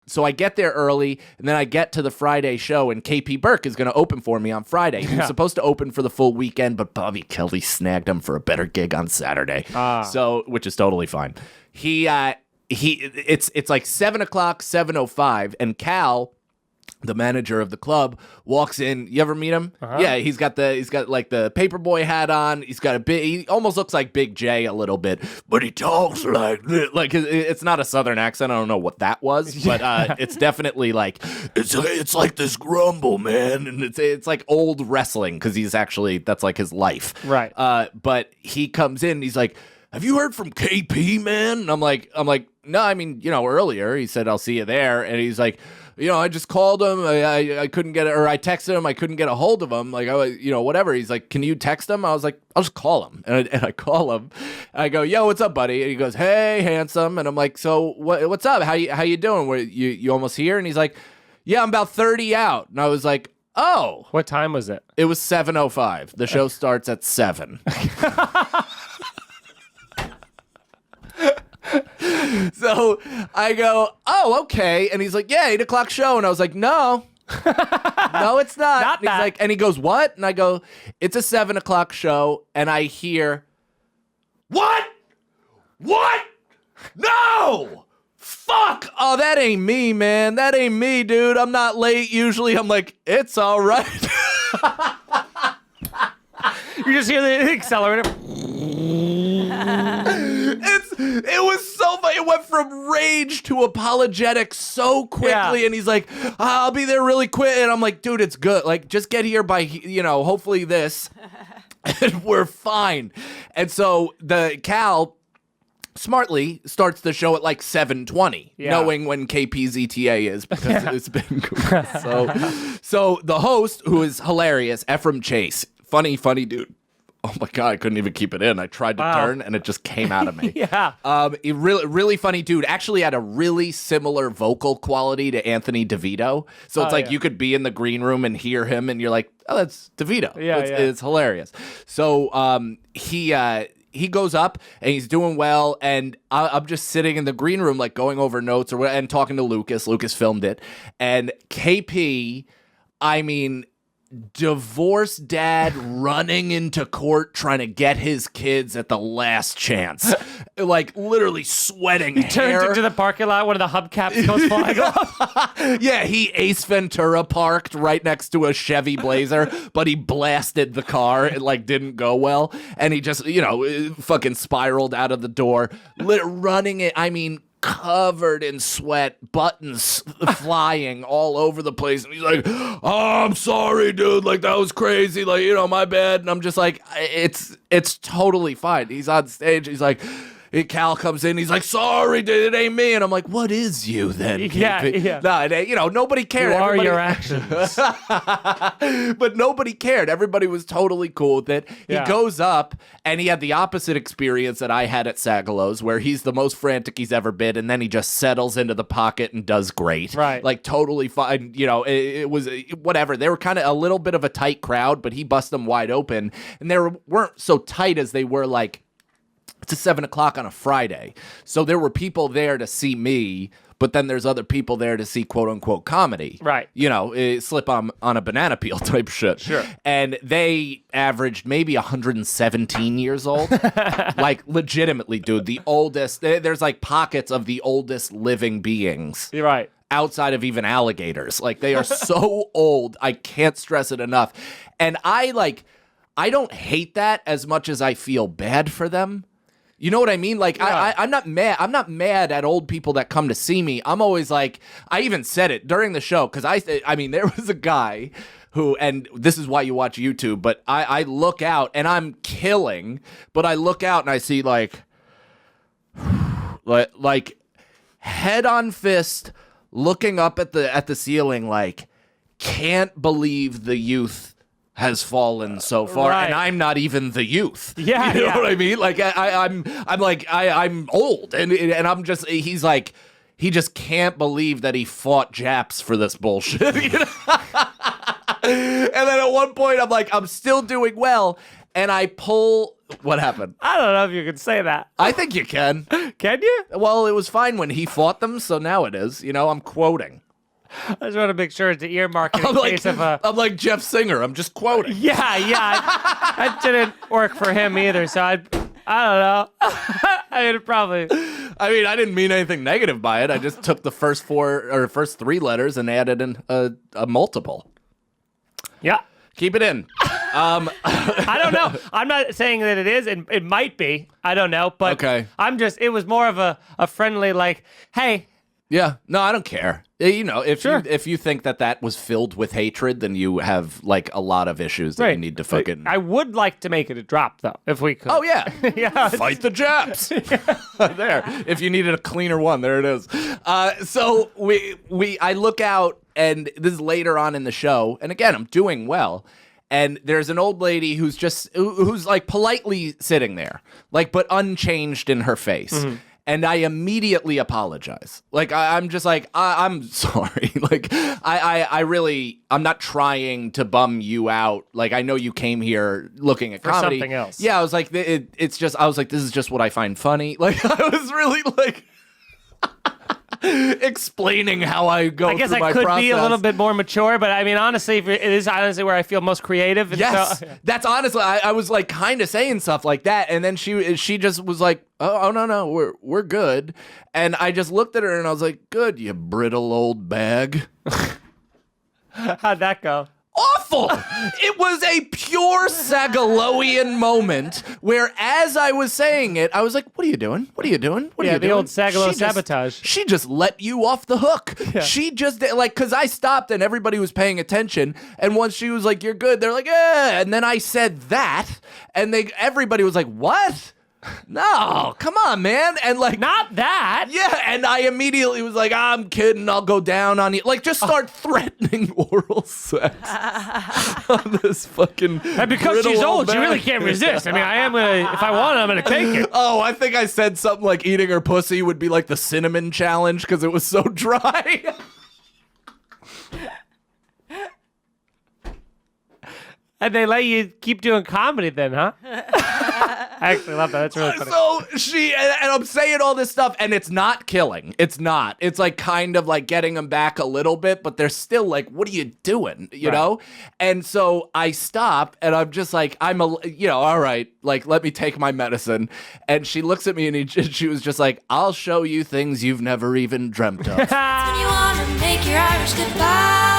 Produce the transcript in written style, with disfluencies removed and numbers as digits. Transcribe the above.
So I get there early, and then I get to the Friday show, and KP Burke is going to open for me on Friday. He was supposed to open for the full weekend, but Bobby Kelly snagged him for a better gig on Saturday. So, which is totally fine. It's like 7 o'clock, 7:05, and Cal, the manager of the club, walks in. You ever meet him? Yeah, he's got like the paperboy hat on. He's got he almost looks like Big J a little bit, but he talks like this. Like it's not a Southern accent. I don't know what that was, but it's definitely like it's like this grumble, man, and it's like old wrestling because that's like his life, right? But he comes in, and he's like, "Have you heard from KP, man?" And I'm like, no, I mean, earlier he said I'll see you there, and he's like, I just called him. I couldn't get it, or I texted him. I couldn't get a hold of him. Like, whatever. He's like, can you text him? I was like, I'll just call him. And I call him. And I go, yo, what's up, buddy? And he goes, hey, handsome. And I'm like, so what's up? How you doing? You almost here? And he's like, yeah, I'm about 30 out. And I was like, oh. What time was it? It was 7:05. The show starts at 7. So I go, oh, okay. And he's like, yeah, 8 o'clock show. And I was like, no, it's not. Not and he's that. like, and he goes, what? And I go, it's a 7 o'clock show. And I hear, what? No! Fuck! Oh, that ain't me, man. That ain't me, dude. I'm not late usually. I'm like, it's all right. You just hear the accelerator. It was so funny. It went from rage to apologetic so quickly. Yeah. And he's like, I'll be there really quick. And I'm like, dude, it's good. Like, just get here by, hopefully this. And we're fine. And so the Cal smartly starts the show at like 7:20, knowing when KP's ETA is because it's been good. So the host, who is hilarious, Ephraim Chase, funny dude. Oh my God, I couldn't even keep it in. I tried to turn and it just came out of me. He really funny dude. Actually had a really similar vocal quality to Anthony DeVito. So it's like you could be in the green room and hear him and you're like, oh, that's DeVito. It's hilarious. So he goes up and he's doing well, and I'm just sitting in the green room like going over notes and talking to Lucas. Lucas filmed it. And KP, I mean, divorced dad running into court trying to get his kids at the last chance, like literally sweating. He turns into the parking lot, one of the hubcaps goes flying off. Yeah, he Ace Ventura parked right next to a Chevy Blazer, but he blasted the car. It like didn't go well, and he just fucking spiraled out of the door, running it. I mean, covered in sweat, buttons flying all over the place, and he's like, oh, I'm sorry, dude, like that was crazy, like, my bad. And I'm just like, it's totally fine. He's on stage, he's like, Cal comes in, he's like, sorry, dude, it ain't me. And I'm like, what is you then, KP? Yeah. No, it ain't, nobody cared. You are your actions. But nobody cared. Everybody was totally cool with it. He goes up, and he had the opposite experience that I had at Sagalow's, where he's the most frantic he's ever been, and then he just settles into the pocket and does great. Right. Like, totally fine. It was whatever. They were kind of a little bit of a tight crowd, but he busted them wide open, and they weren't so tight as they were like, it's 7 o'clock on a Friday. So there were people there to see me, but then there's other people there to see quote unquote comedy. Right. Slip on a banana peel type shit. Sure. And they averaged maybe 117 years old. Like legitimately, dude, the oldest. There's like pockets of the oldest living beings. You're right. Outside of even alligators. Like they are so old. I can't stress it enough. And I don't hate that as much as I feel bad for them. You know what I mean? Like, I'm not mad. I'm not mad at old people that come to see me. I'm always like, I even said it during the show, because I mean, there was a guy who, and this is why you watch YouTube, but I look out and I'm killing, but I look out and I see like head on fist looking up at the ceiling, like, can't believe the youth has fallen so far, right. And I'm not even the youth. Yeah, you know what I mean? Like I'm old, and I'm just. He's like, he just can't believe that he fought Japs for this bullshit. And then at one point, I'm like, I'm still doing well, and I pull What happened? I don't know if you can say that. I think you can. Can you? Well, it was fine when he fought them, so now it is. I'm quoting. I just want to make sure it's the earmark in case of a... I'm like Jeff Singer. I'm just quoting. Yeah. That didn't work for him either, so I don't know. I mean, probably... I mean, I didn't mean anything negative by it. I just took the first three letters and added in a multiple. Yeah. Keep it in. I don't know. I'm not saying that it is. It might be. I don't know. But okay. It was more of a friendly, like, hey. Yeah. No, I don't care. If you think that was filled with hatred, then you have like a lot of issues that you need to fucking. I would like to make it a drop though, if we could. Oh yeah. Yeah. Fight the Japs. There. If you needed a cleaner one, there it is. So I look out, and this is later on in the show, and again, I'm doing well. And there's an old lady who's like politely sitting there, like, but unchanged in her face. Mm-hmm. And I immediately apologize. Like, I'm just like, I'm sorry. Like, I'm not trying to bum you out. Like, I know you came here looking at comedy. For something else. Yeah, I was like, this is just what I find funny. Like, I was really like explaining how I go through my process. I guess I could be a little bit more mature, but I mean, honestly, it is honestly where I feel most creative. And yes, so, that's honestly, I was like kind of saying stuff like that, and then she just was like, oh no, we're good, and I just looked at her and I was like, good, you brittle old bag. How'd that go? Awful! It was a pure Sagaloian moment where, as I was saying it, I was like, what are you doing? What are you doing? What are you doing? The old Sagalo sabotage. She just let you off the hook. Yeah. She just, like, because I stopped and everybody was paying attention, and once she was like, you're good, they're like, eh, and then I said that, and everybody was like, what? No, come on, man. And like, not that. Yeah, and I immediately was like, I'm kidding, I'll go down on you. Like, just start threatening oral sex on this fucking. And because she's old, she really can't resist. I mean, if I want it, I'm gonna take it. Oh, I think I said something like eating her pussy would be like the cinnamon challenge because it was so dry. And they let you keep doing comedy then, huh? I actually love that. That's really funny. So and I'm saying all this stuff, and it's not killing. It's not. It's like kind of like getting them back a little bit, but they're still like, what are you doing? You know? And so I stop, and I'm just like, all right, like, let me take my medicine. And she looks at me, and she was just like, I'll show you things you've never even dreamt of. When you wanna make your Irish goodbye.